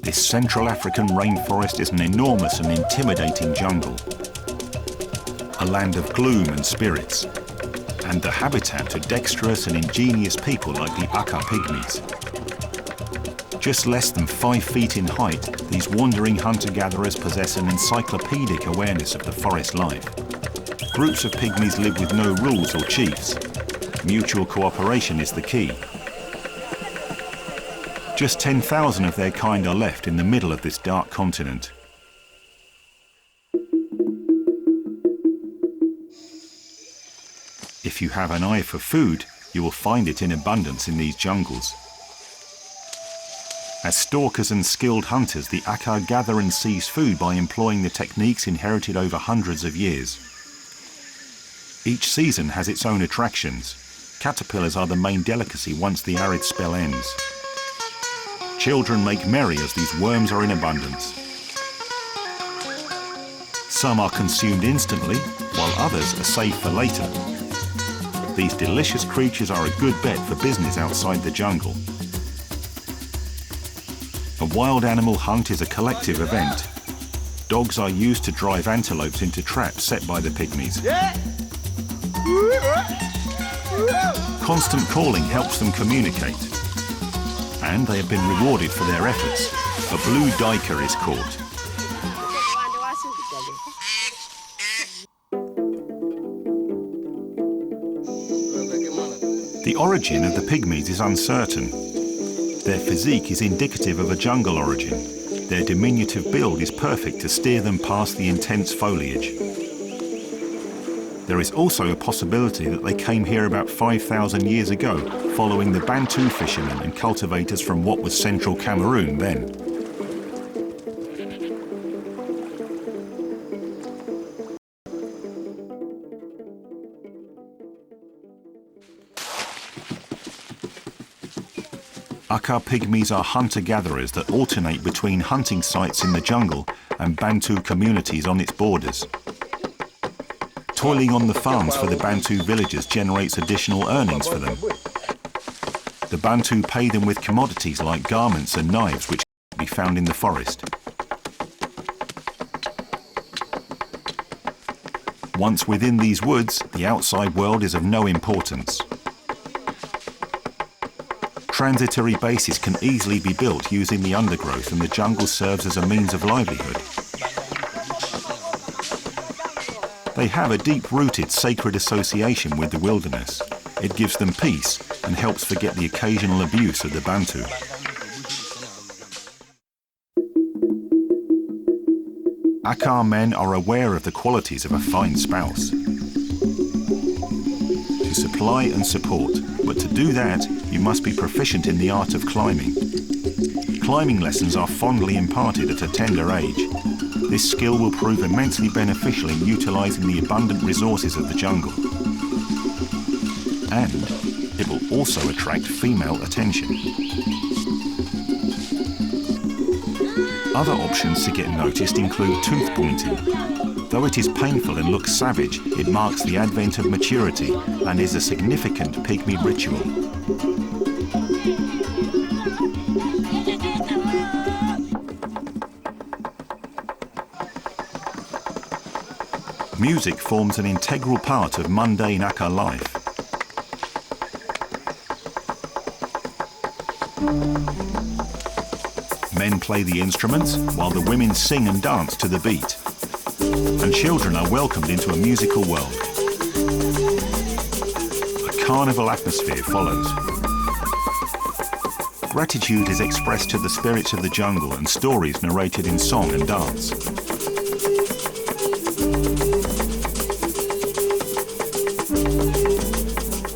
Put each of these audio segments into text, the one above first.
This Central African rainforest is an enormous and intimidating jungle, a land of gloom and spirits, and the habitat to dexterous and ingenious people like the Aka-Pygmies. Just less than 5 feet in height, these wandering hunter-gatherers possess an encyclopedic awareness of the forest life. Groups of pygmies live with no rules or chiefs. Mutual cooperation is the key. Just 10,000 of their kind are left in the middle of this dark continent. If you have an eye for food, you will find it in abundance in these jungles. As stalkers and skilled hunters, the Aka gather and seize food by employing the techniques inherited over hundreds of years. Each season has its own attractions. Caterpillars are the main delicacy once the arid spell ends. Children make merry as these worms are in abundance. Some are consumed instantly, while others are saved for later. These delicious creatures are a good bet for business outside the jungle. A wild animal hunt is a collective event. Dogs are used to drive antelopes into traps set by the pygmies. Constant calling helps them communicate. And they have been rewarded for their efforts. A blue duiker is caught. The origin of the pygmies is uncertain. Their physique is indicative of a jungle origin. Their diminutive build is perfect to steer them past the intense foliage. There is also a possibility that they came here about 5,000 years ago, following the Bantu fishermen and cultivators from what was central Cameroon then. Aka-Pygmies are hunter-gatherers that alternate between hunting sites in the jungle and Bantu communities on its borders. Toiling on the farms for the Bantu villagers generates additional earnings for them. The Bantu pay them with commodities like garments and knives, which can be found in the forest. Once within these woods, the outside world is of no importance. Transitory bases can easily be built using the undergrowth, and the jungle serves as a means of livelihood. They have a deep-rooted sacred association with the wilderness. It gives them peace and helps forget the occasional abuse of the Bantu. Aka men are aware of the qualities of a fine spouse. To supply and support, but to do that, you must be proficient in the art of climbing. Climbing lessons are fondly imparted at a tender age. This skill will prove immensely beneficial in utilising the abundant resources of the jungle. And it will also attract female attention. Other options to get noticed include tooth pointing. Though it is painful and looks savage, it marks the advent of maturity and is a significant pygmy ritual. Music forms an integral part of mundane Aka life. Men play the instruments while the women sing and dance to the beat. And children are welcomed into a musical world. A carnival atmosphere follows. Gratitude is expressed to the spirits of the jungle and stories narrated in song and dance.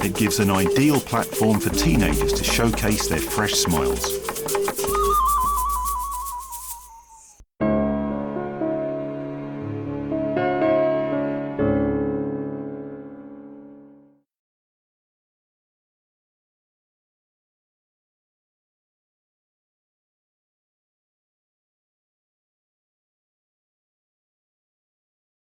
It gives an ideal platform for teenagers to showcase their fresh smiles.